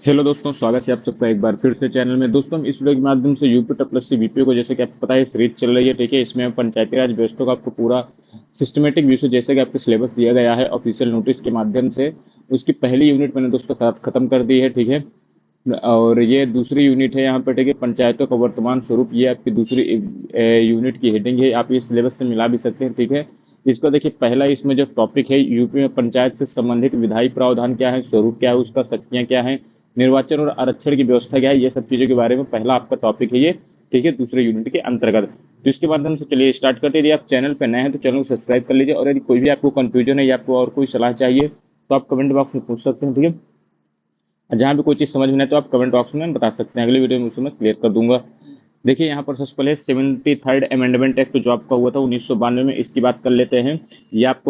Hello दोस्तों, स्वागत है आप सबका एक बार फिर से चैनल में। दोस्तों, हम इस वीडियो के माध्यम से यूपी प्लस सी बीपीओ को, जैसे कि आपको पता है, सीरीज चल रही है। ठीक है, इसमें हम पंचायती राज व्यवस्था का आपको पूरा सिस्टमेटिक व्यू से, जैसे कि आपको सिलेबस दिया गया है ऑफिशियल नोटिस के माध्यम से, उसकी पहली यूनिट मैंने दोस्तों खत्म कर दी है। ठीक है, और ये दूसरी यूनिट है यहाँ पर। ठीक है, पंचायतों का वर्तमान स्वरूप, ये आपकी दूसरी यूनिट की हेडिंग है। आप ये सिलेबस से मिला भी सकते हैं। ठीक है, इसको देखिए, पहला इसमें जो टॉपिक है, यूपी में पंचायत से संबंधित विधायी प्रावधान क्या है, स्वरूप क्या है, उसका शक्तियाँ क्या है, निर्वाचन और आरक्षण की व्यवस्था क्या है, ये सब चीज़ों के बारे में पहला आपका टॉपिक है ये। ठीक है, दूसरे यूनिट के अंतर्गत। तो इसके माध्यम से चलिए स्टार्ट करते हैं। यदि आप चैनल पर नए हैं तो चैनल को सब्सक्राइब कर लीजिए, और यदि कोई भी आपको कंफ्यूजन है या आपको और कोई सलाह चाहिए तो आप कमेंट बॉक्स में पूछ सकते हैं। ठीक है, जहाँ भी कोई चीज़ समझ में नहीं तो आप कमेंट बॉक्स में बता सकते हैं, अगले वीडियो में उसमें क्लियर कर दूंगा। देखिए, यहाँ पर सबसे पहले 73rd अमेंडमेंट एक्ट जो आपका हुआ था 1992 में, इसकी बात कर लेते हैं। ये आप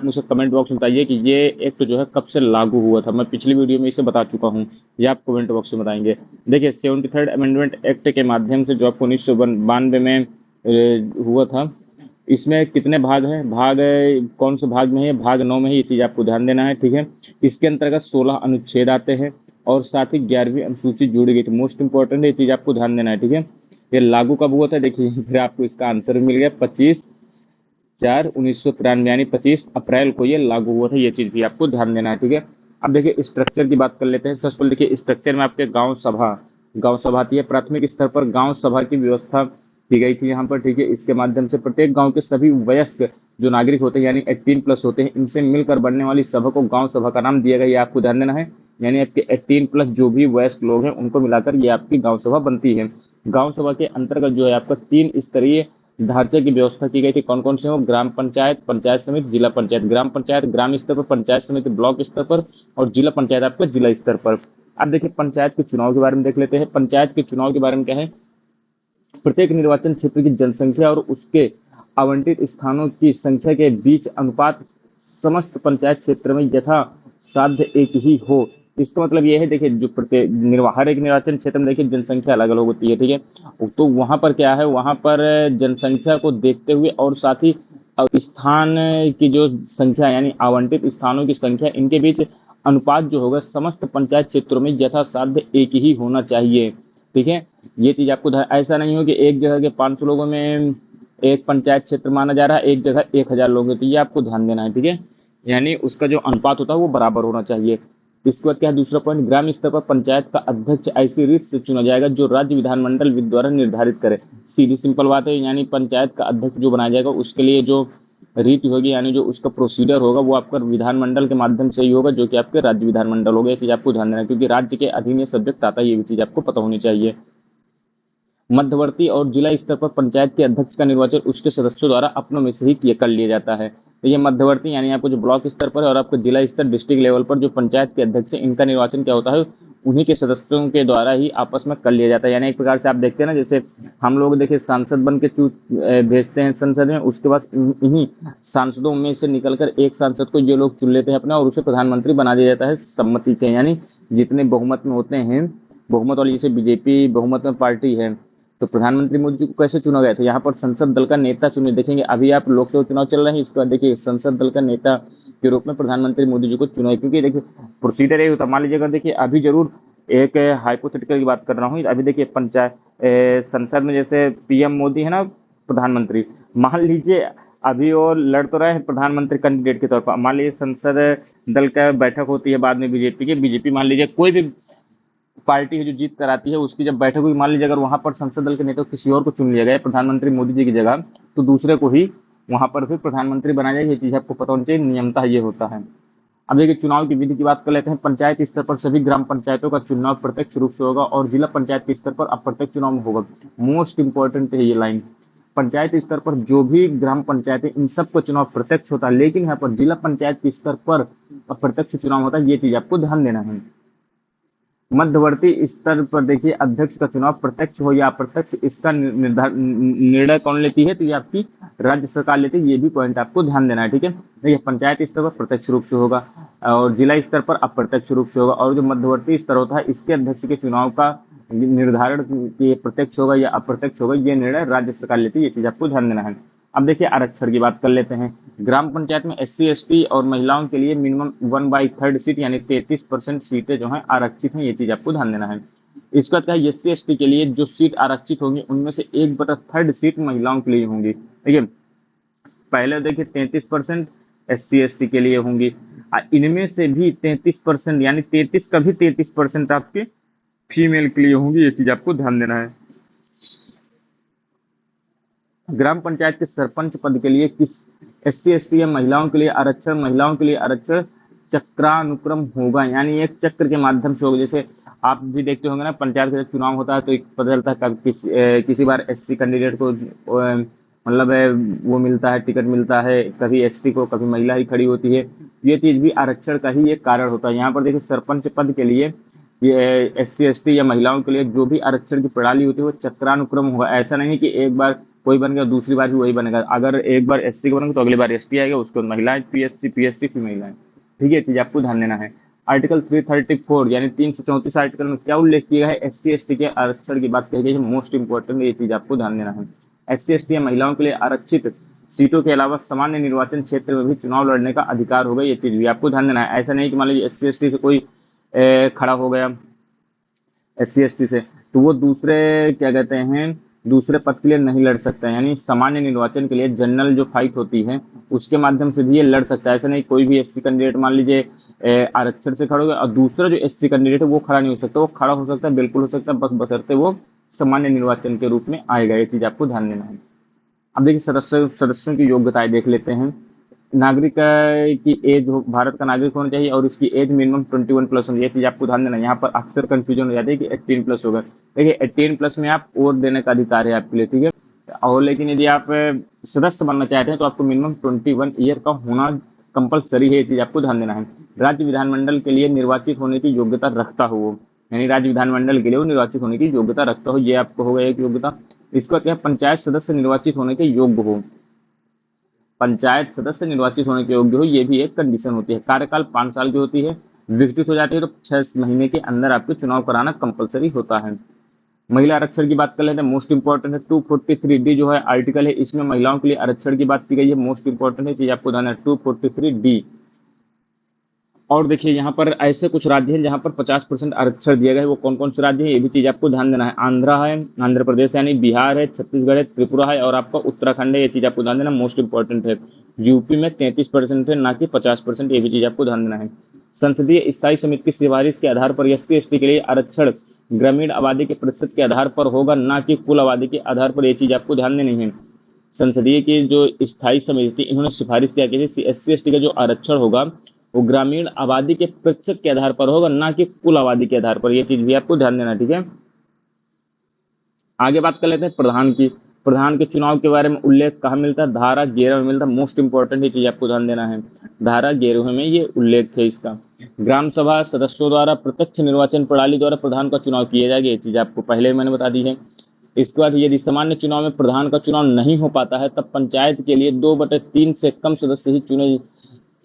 मुझे कमेंट बॉक्स में बताइए कि ये एक्ट जो है कब से लागू हुआ था। मैं पिछली वीडियो में इसे बता चुका हूँ, ये आप कमेंट बॉक्स में बताएंगे। देखिए, 73rd अमेंडमेंट एक्ट के माध्यम से जो आपको 1992 में हुआ था, इसमें कितने भाग हैं, कौन से भाग में है, भाग 9 में है, ये चीज़ आपको ध्यान देना है। ठीक है, इसके अंतर्गत 16 अनुच्छेद आते हैं और साथ ही 11वीं अनुसूची जोड़ी गई थी। मोस्ट इंपॉर्टेंट है, ये चीज़ आपको ध्यान देना है। ठीक है, ये लागू कब हुआ था, देखिए फिर आपको इसका आंसर मिल गया, 25/4/1993, यानी 25 अप्रैल को ये लागू हुआ था। ये चीज़ भी आपको ध्यान देना है। ठीक है, अब देखिए स्ट्रक्चर की बात कर लेते हैं। सबसे पहले देखिए, स्ट्रक्चर में आपके गांव सभा आती है। प्राथमिक स्तर पर गांव सभा की व्यवस्था की गई थी यहाँ पर। ठीक है, इसके माध्यम से प्रत्येक गांव के सभी वयस्क जो नागरिक होते हैं, यानी 18+ होते हैं, इनसे मिलकर बनने वाली सभा को गांव सभा का नाम दिया गया, ये आपको ध्यान देना है। यानी आपके 18+ जो भी वयस्क लोग हैं उनको मिलाकर ये आपकी गांव सभा बनती है। गांव सभा के अंतर्गत जो है आपका 3 स्तरीय ढांचे की व्यवस्था की गई थी। कौन कौन से हो, ग्राम पंचायत, पंचायत समिति, जिला पंचायत। ग्राम पंचायत ग्राम स्तर पर, पंचायत समिति ब्लॉक स्तर पर, और जिला पंचायत आपका जिला स्तर पर। अब देखिए, पंचायत के चुनाव के बारे में देख लेते हैं। पंचायत के चुनाव के बारे में क्या है, प्रत्येक निर्वाचन क्षेत्र की जनसंख्या और उसके आवंटित स्थानों की संख्या के बीच अनुपात समस्त पंचायत क्षेत्र में यथा साध्य एक ही हो। इसका मतलब यह है, देखिए, जो प्रत्येक हर एक निर्वाचन क्षेत्र में देखिए जनसंख्या अलग अलग होती है। ठीक है, तो वहां पर क्या है, वहां पर जनसंख्या को देखते हुए और साथ ही स्थान की जो संख्या, यानी आवंटित स्थानों की संख्या, इनके बीच अनुपात जो होगा समस्त पंचायत क्षेत्रों में यथासाध्य एक ही होना चाहिए। ठीक है, ये चीज आपको ऐसा नहीं हो कि एक जगह के 500 लोगों में एक पंचायत क्षेत्र माना जा रहा है, एक जगह 1000 लोग हैं, तो ये आपको ध्यान देना है। ठीक है, यानी उसका जो अनुपात होता है वो बराबर होना चाहिए। इसके बाद क्या है, दूसरा पॉइंट, ग्राम स्तर पर पंचायत का अध्यक्ष ऐसी रीत से चुना जाएगा जो राज्य विधानमंडल द्वारा निर्धारित करे। सीधी सिंपल बात है, यानी पंचायत का अध्यक्ष जो बनाया जाएगा उसके लिए जो रीति होगी, यानी जो उसका प्रोसीजर होगा, वो आपका विधानमंडल के माध्यम से ही होगा, जो कि आपके राज्य विधानमंडल होगा। ये चीज आपको ध्यान देना है, क्योंकि राज्य के अधीन ये सब्जेक्ट आता है, ये भी चीज आपको पता होनी चाहिए। मध्यवर्ती और जिला स्तर पर पंचायत के अध्यक्ष का निर्वाचन उसके सदस्यों द्वारा अपनों में से ही कर लिया जाता है। तो ये मध्यवर्ती यानी आपको जो ब्लॉक स्तर पर है, और आपको जिला स्तर डिस्ट्रिक्ट लेवल पर जो पंचायत के अध्यक्ष है, इनका निर्वाचन क्या होता है, उन्हीं के सदस्यों के द्वारा ही आपस में कर लिया जाता है। यानी एक प्रकार से आप देखते हैं ना, जैसे हम लोग देखिए सांसद बन के भेजते हैं संसद में, उसके बाद इन्हीं सांसदों में से निकलकर एक सांसद को ये लोग चुन लेते हैं अपना, और उसे प्रधानमंत्री बना दिया जाता है सम्मति से। यानी जितने बहुमत में होते हैं, बहुमत वाली जैसे बीजेपी बहुमत में पार्टी है, तो प्रधानमंत्री मोदी जी को कैसे चुना गया था, यहाँ पर संसद दल का नेता चुने। देखेंगे अभी आप लोकसभा चुनाव चल रहे हैं, इसके बाद देखिए संसद दल का नेता के रूप में प्रधानमंत्री मोदी जी को चुना है। क्योंकि देखिए प्रोसीजर ये होता, मान लीजिए अगर देखिए अभी जरूर एक हाइपोथेटिकल की बात कर रहा हूँ, अभी देखिए पंचायत संसद में जैसे पीएम मोदी है ना, प्रधानमंत्री, मान लीजिए अभी वो लड़ तो रहे हैं प्रधानमंत्री कैंडिडेट के तौर पर। मान लीजिए संसद दल का बैठक होती है बाद में बीजेपी मान लीजिए कोई भी पार्टी है जो जीत कर आती है, उसकी जब बैठक हुई, मान लीजिए अगर वहां पर संसद दल के नेता किसी और को चुन लिया गया प्रधानमंत्री मोदी जी की जगह, तो दूसरे को ही वहां पर फिर प्रधानमंत्री बनाया जाए। ये चीज आपको पता होनी चाहिए, नियमता ये होता है। अब देखिए चुनाव की विधि की बात कर लेते हैं। पंचायत स्तर पर सभी ग्राम पंचायतों का चुनाव प्रत्यक्ष रूप से होगा, और जिला पंचायत के स्तर पर अप्रत्यक्ष चुनाव होगा। मोस्ट इंपॉर्टेंट है ये लाइन, पंचायत स्तर पर जो भी ग्राम पंचायत है इन सबका चुनाव प्रत्यक्ष होता है, लेकिन यहाँ पर जिला पंचायत के स्तर पर अप्रत्यक्ष चुनाव होता है। ये चीज आपको ध्यान देना है। मध्यवर्ती स्तर पर देखिए अध्यक्ष का चुनाव प्रत्यक्ष हो या अप्रत्यक्ष, इसका निर्णय कौन लेती है, तो ये आपकी राज्य सरकार लेती है। ये भी पॉइंट आपको ध्यान देना है। ठीक है, देखिए पंचायत स्तर पर प्रत्यक्ष रूप से होगा, और जिला स्तर पर अप्रत्यक्ष रूप से होगा, और जो मध्यवर्ती स्तर होता है इसके अध्यक्ष के चुनाव का निर्धारण कि प्रत्यक्ष होगा या अप्रत्यक्ष होगा, ये निर्णय राज्य सरकार लेती है। ये चीज आपको ध्यान देना है। अब देखिए आरक्षण की बात कर लेते हैं। ग्राम पंचायत में SC ST और महिलाओं के लिए मिनिमम 1/3 सीट यानी 33% सीटें जो हैं आरक्षित हैं, ये चीज आपको ध्यान देना है। इसका क्या है, SC ST के लिए जो सीट आरक्षित होंगी उनमें से 1/3 सीट महिलाओं के लिए होंगी। देखिए पहले देखिए 33% SC ST के लिए होंगी, इनमें से भी 33% यानी 33 का भी 33% आपके फीमेल के लिए होंगी, ये चीज आपको ध्यान देना है। ग्राम पंचायत के सरपंच पद के लिए किस SC ST या महिलाओं के लिए आरक्षण चक्रानुक्रम होगा, यानी एक चक्र के माध्यम से होगा। जैसे आप भी देखते होंगे ना, पंचायत का जब चुनाव होता है तो एक पता चलता है कब किसी बार SC कैंडिडेट को मतलब वो मिलता है, टिकट मिलता है, कभी ST को, कभी महिला ही खड़ी होती है। ये चीज भी आरक्षण का ही एक कारण होता है। यहाँ पर देखिए सरपंच पद के लिए ये SC ST या महिलाओं के लिए जो भी आरक्षण की प्रणाली होती है वो चक्रानुक्रम होगा। ऐसा नहीं कि एक बार कोई बन गया दूसरी बार भी वही बनेगा। अगर एक बार SC का बनेगा तो अगली बार ST आएगा, उसके बाद महिलाएं, PSC PST फिर महिलाएं। ठीक है, चीज आपको ध्यान देना है। आर्टिकल 334 यानी 334 आर्टिकल में क्या उल्लेख किया है, SC ST के आरक्षण की बात कही गई है। मोस्ट इंपॉर्टेंट ये चीज आपको ध्यान देना है। SC ST या महिलाओं के लिए आरक्षित सीटों के अलावा सामान्य निर्वाचन क्षेत्र में भी चुनाव लड़ने का अधिकार होगा, ये चीज भी आपको ध्यान देना है। ऐसा नहीं कि मान लीजिए SC ST से कोई खड़ा हो गया SC ST से, तो वो दूसरे क्या कहते हैं दूसरे पद के लिए नहीं लड़ सकता है। यानी सामान्य निर्वाचन के लिए जनरल जो फाइट होती है उसके माध्यम से भी ये लड़ सकता है। ऐसा नहीं कोई भी SC कैंडिडेट मान लीजिए आरक्षण से खड़ा हो गया और दूसरा जो SC कैंडिडेट है वो खड़ा नहीं हो सकता। वो खड़ा हो सकता है, बिल्कुल हो सकता है, बस बशर्ते वो सामान्य निर्वाचन के रूप में आएगा, ये चीज आपको ध्यान देना है। अब देखिए सदस्यों की योग्यताएं देख लेते हैं। नागरिक की एज भारत का नागरिक होना चाहिए और उसकी एज मिनिमम 21 प्लस होनी, ये चीज आपको ध्यान देना है। यहाँ पर अक्सर कंफ्यूजन हो जाती है कि 18 प्लस होगा। देखिए 18 प्लस में आप वोट देने का अधिकार है आपके लिए, ठीक है। और लेकिन यदि आप सदस्य बनना चाहते हैं तो आपको मिनिमम 21 ईयर का होना कंपलसरी है, ये चीज आपको ध्यान देना है। राज्य विधानमंडल के लिए निर्वाचित होने की योग्यता रखता हो वो, यानी राज्य विधानमंडल के लिए वो निर्वाचित होने की योग्यता रखता हो, ये आपको होगा एक योग्यता। इसका क्या, पंचायत सदस्य निर्वाचित होने के योग्य हो, पंचायत सदस्य निर्वाचित होने के योग्य हो, ये भी एक कंडीशन होती है। कार्यकाल 5 साल की होती है, विघटित हो जाती है तो 6 महीने के अंदर आपको चुनाव कराना कंपलसरी होता है। महिला आरक्षण की बात कर लेते हैं, मोस्ट इंपॉर्टेंट है 243D जो है आर्टिकल है, इसमें महिलाओं के लिए आरक्षण की बात की गई है। मोस्ट इंपॉर्टेंट है चीज आपको ध्यान है 243D। और देखिए यहाँ पर ऐसे कुछ राज्य हैं जहाँ पर 50% आरक्षण दिया गया है, वो कौन कौन से राज्य हैं ये भी चीज आपको ध्यान देना है। आंध्रा है, आंध्र प्रदेश यानी बिहार है, छत्तीसगढ़ है, त्रिपुरा है और आपका उत्तराखंड है, ये चीज आपको ध्यान देना, मोस्ट इंपॉर्टेंट है। यूपी में 33% है, ना कि 50%, ये भी चीज आपको ध्यान देना है। संसदीय स्थायी समिति की सिफारिश के आधार पर SC ST के लिए आरक्षण ग्रामीण आबादी के प्रतिशत के आधार पर होगा, ना कि कुल आबादी के आधार पर, ये चीज आपको ध्यान देनी है। संसदीय की जो स्थायी समिति थी इन्होंने सिफारिश किया कि SC ST का जो आरक्षण होगा वो ग्रामीण आबादी के प्रतिशत के आधार पर होगा, ना कि कुल आबादी के आधार पर, ये चीज भी आपको ध्यान देना, ठीक है। आगे बात कर लेते हैं प्रधान की। प्रधान के चुनाव के बारे में उल्लेख कहाँ मिलता है, धारा 11 में मिलता है। मोस्ट इंपॉर्टेंट ये चीज आपको ध्यान देना है, धारा 11 में ये उल्लेख है इसका। ग्राम सभा सदस्यों द्वारा प्रत्यक्ष निर्वाचन प्रणाली द्वारा प्रधान का चुनाव किया जाएगा, ये चीज आपको पहले मैंने बता दी है। इसके बाद यदि सामान्य चुनाव में प्रधान का चुनाव नहीं हो पाता है तब पंचायत के लिए 2/3 से कम सदस्य ही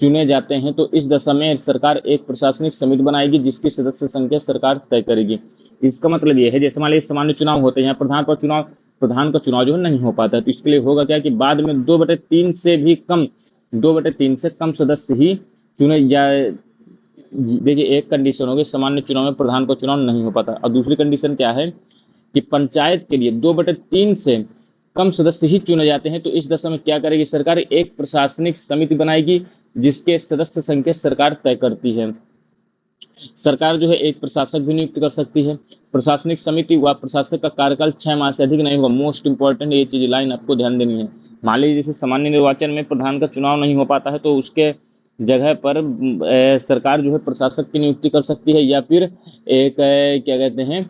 चुने जाते हैं, तो इस दशा में सरकार एक प्रशासनिक समिति बनाएगी जिसकी सदस्य संख्या सरकार तय करेगी। इसका मतलब यह है जैसे मान लीजिए सामान्य चुनाव होते हैं, यहाँ प्रधान का चुनाव जो है नहीं हो पाता है, तो इसके लिए होगा क्या कि बाद में 2/3 से भी कम 2/3 से कम सदस्य ही चुने जाए। देखिए एक कंडीशन होगी, सामान्य चुनाव में प्रधान का चुनाव नहीं हो पाता, और दूसरी कंडीशन क्या है कि पंचायत के लिए 2/3 से कम सदस्य ही चुने जाते हैं, तो इस दशा में क्या करेगी सरकार, एक प्रशासनिक समिति बनाएगी जिसके सदस्य संख्या सरकार तय करती है। सरकार जो है एक प्रशासक भी नियुक्त कर सकती है। प्रशासनिक समिति व प्रशासक का कार्यकाल 6 माह से अधिक नहीं होगा। मोस्ट इंपॉर्टेंट ये चीज लाइन आपको ध्यान देनी है। मान लीजिए जैसे सामान्य निर्वाचन में प्रधान का चुनाव नहीं हो पाता है तो उसके जगह पर सरकार जो है प्रशासक की नियुक्ति कर सकती है, या फिर एक क्या कहते हैं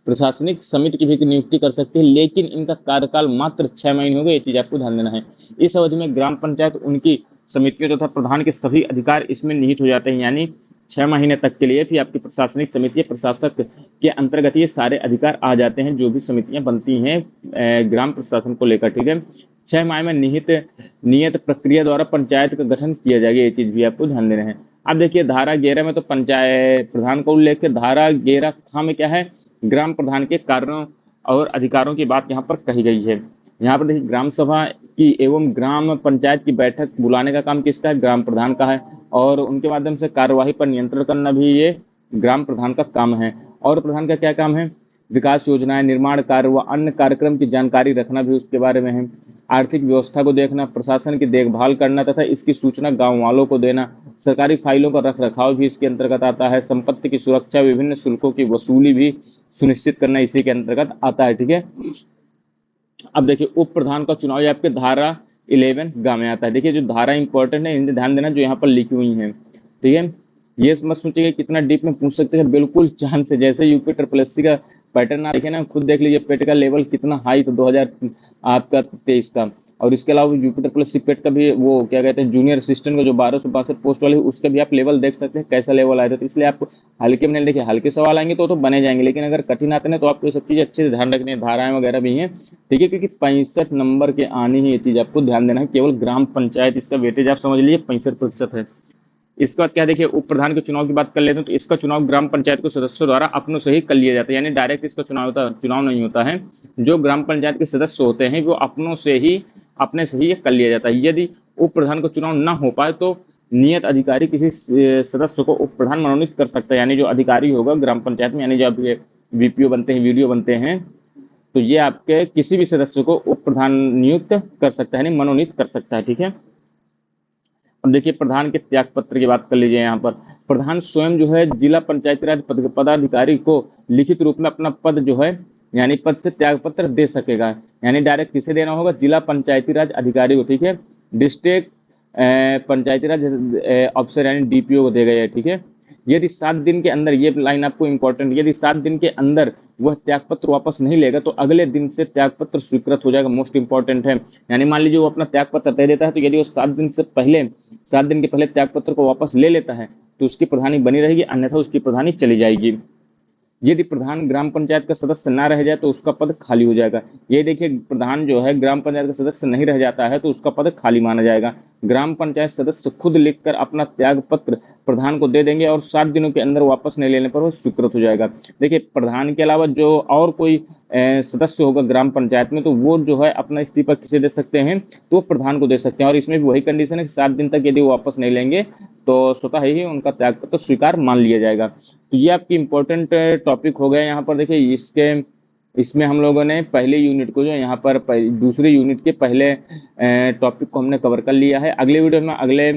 प्रशासनिक समिति की भी नियुक्ति कर सकती है, लेकिन इनका कार्यकाल मात्र 6 महीने होगा, ये चीज आपको ध्यान देना है। इस अवधि में ग्राम पंचायत उनकी समितियों तथा प्रधान के सभी अधिकार इसमें निहित हो जाते हैं, यानी 6 महीने तक के लिए भी आपकी प्रशासनिक समिति प्रशासक के अंतर्गत ये सारे अधिकार आ जाते हैं जो भी समितियां बनती हैं ग्राम प्रशासन को लेकर, ठीक है। 6 माह में नियत प्रक्रिया द्वारा पंचायत का गठन किया जाएगा, ये चीज भी आपको ध्यान देना है। अब देखिए धारा 11 में तो पंचायत प्रधान का उल्लेख है, धारा 11 ख में क्या है, ग्राम प्रधान के कार्यों और अधिकारों की बात यहाँ पर कही गई है। यहाँ पर देखिए ग्राम सभा की एवं ग्राम पंचायत की बैठक बुलाने का काम किसका है? ग्राम प्रधान का है। और उनके माध्यम से कार्यवाही पर नियंत्रण करना भी ये ग्राम प्रधान का काम है। और प्रधान का क्या काम है? विकास योजनाएं, निर्माण कार्य व अन्य कार्यक्रम की जानकारी रखना भी उसके बारे में है। आर्थिक व्यवस्था को देखना, प्रशासन की देखभाल करना तथा इसकी सूचना गांव वालों को देना। सरकारी फाइलों का रख रखाव भी इसके अंतर्गत आता है। संपत्ति की सुरक्षा, विभिन्न शुल्कों की वसूली भी सुनिश्चित करना इसी के अंतर्गत आता है। ठीक है, अब देखिए उप प्रधान का चुनाव ये आपके धारा 11 गा में आता है। देखिए जो धारा इंपॉर्टेंट है, इन्हें ध्यान देना जो यहाँ पर लिखी हुई है। ठीक है, ये मत सोचिए कितना डीप में पूछ सकते हैं, बिल्कुल चांद से। जैसे यूपी ट्रिपल एससी का पैटर्न आप देखे ना, खुद देख लीजिए पेट का लेवल कितना हाई था 2023 का। और इसके अलावा यूपी ट्रिपल एससी पेट का भी वो क्या कहते हैं जूनियर असिस्टेंट का जो 1262 पोस्ट वाले, उसका भी आप लेवल देख सकते हैं कैसा लेवल आया था। तो इसलिए आप हल्के में नहीं, देखिए हल्के सवाल आएंगे तो बने जाएंगे, लेकिन अगर कठिन आते हैं तो आपको ये सब चीजें अच्छे से ध्यान रखनी है। धाराएं वगैरह भी हैं, ठीक है, क्योंकि 65 नंबर के आने ही ये चीज आपको ध्यान देना है। केवल ग्राम पंचायत इसका वेटेज आप समझ लीजिए 65% है। इसके बाद क्या देखिए उप प्रधान के चुनाव की बात कर लेते हैं। तो इसका चुनाव ग्राम पंचायत के सदस्यों द्वारा अपनों से ही कर लिया जाता है, यानी डायरेक्ट इसका चुनाव नहीं होता है। जो ग्राम पंचायत के सदस्य होते हैं वो अपनों से ही अपने से ही ये कर लिया जाता है। यदि उप प्रधान का चुनाव न हो पाए तो नियत अधिकारी किसी सदस्य को उप प्रधान मनोनीत कर सकता है, यानी जो अधिकारी होगा ग्राम पंचायत में, यानी जो आपके वीपीओ बनते हैं, वीडियो बनते हैं, तो ये आपके किसी भी सदस्य को उप प्रधान नियुक्त कर सकता है, यानी मनोनीत कर सकता है। ठीक है, अब देखिए प्रधान के त्याग पत्र की बात कर लीजिए। यहाँ पर प्रधान स्वयं जो है जिला पंचायती राज पदाधिकारी को लिखित रूप में अपना पद जो है यानी पद से त्याग पत्र दे सकेगा। यानी डायरेक्ट किसे देना होगा? जिला पंचायती राज अधिकारी को। ठीक है, डिस्ट्रिक्ट पंचायती राज अफसर यानी डीपीओ को देगा ये। ठीक है, यदि 7 दिन के अंदर, ये लाइन आपको इंपॉर्टेंट, यदि 7 दिन के अंदर वह त्यागपत्र वापस नहीं लेगा तो अगले दिन से त्यागपत्र स्वीकृत हो जाएगा। मोस्ट इंपॉर्टेंट है, यानी मान लीजिए वो अपना त्यागपत्र दे देता है, तो यदि वो 7 दिन के पहले त्यागपत्र को वापस ले लेता है तो उसकी प्रधानी बनी रहेगी, अन्यथा उसकी प्रधानी चली जाएगी। यदि प्रधान ग्राम पंचायत का सदस्य ना रह जाए तो उसका पद खाली हो जाएगा। ये देखिए प्रधान जो है ग्राम पंचायत का सदस्य नहीं रह जाता है तो उसका पद खाली माना जाएगा। ग्राम पंचायत सदस्य खुद लिखकर अपना त्याग पत्र प्रधान को दे देंगे और 7 दिनों के अंदर वापस नहीं लेने पर वो स्वीकृत हो जाएगा। देखिए प्रधान के अलावा जो और कोई सदस्य होगा ग्राम पंचायत में, तो वो जो है अपना इस्तीफा किसे दे सकते हैं? तो प्रधान को दे सकते हैं। और इसमें भी वही कंडीशन है कि 7 दिन तक यदि वो वापस नहीं लेंगे तो स्वतः ही उनका त्यागपत्र स्वीकार मान लिया जाएगा। तो ये आपकी इंपॉर्टेंट टॉपिक हो गया। यहाँ पर देखिए इसमें हम लोगों ने पहले यूनिट को जो यहाँ पर दूसरे यूनिट के पहले टॉपिक को हमने कवर कर लिया है। अगले वीडियो में अगले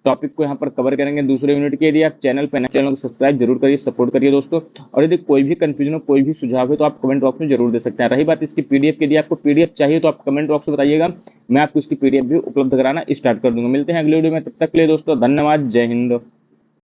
टॉपिक को यहाँ पर कवर करेंगे दूसरे यूनिट के। यदि आप चैनल पर चैनल को सब्सक्राइब जरूर करिए, सपोर्ट करिए दोस्तों। और यदि कोई भी कंफ्यूजन हो, कोई भी सुझाव है तो आप कमेंट बॉक्स में जरूर दे सकते हैं। रही बात इसकी पीडीएफ की, यदि आपको पीडीएफ चाहिए तो आप कमेंट बॉक्स में बताइएगा, मैं आपको इसकी पीडीएफ भी उपलब्ध कराना स्टार्ट कर दूंगा। मिलते हैं अगले वीडियो में, तब तक के लिए दोस्तों धन्यवाद। जय हिंद।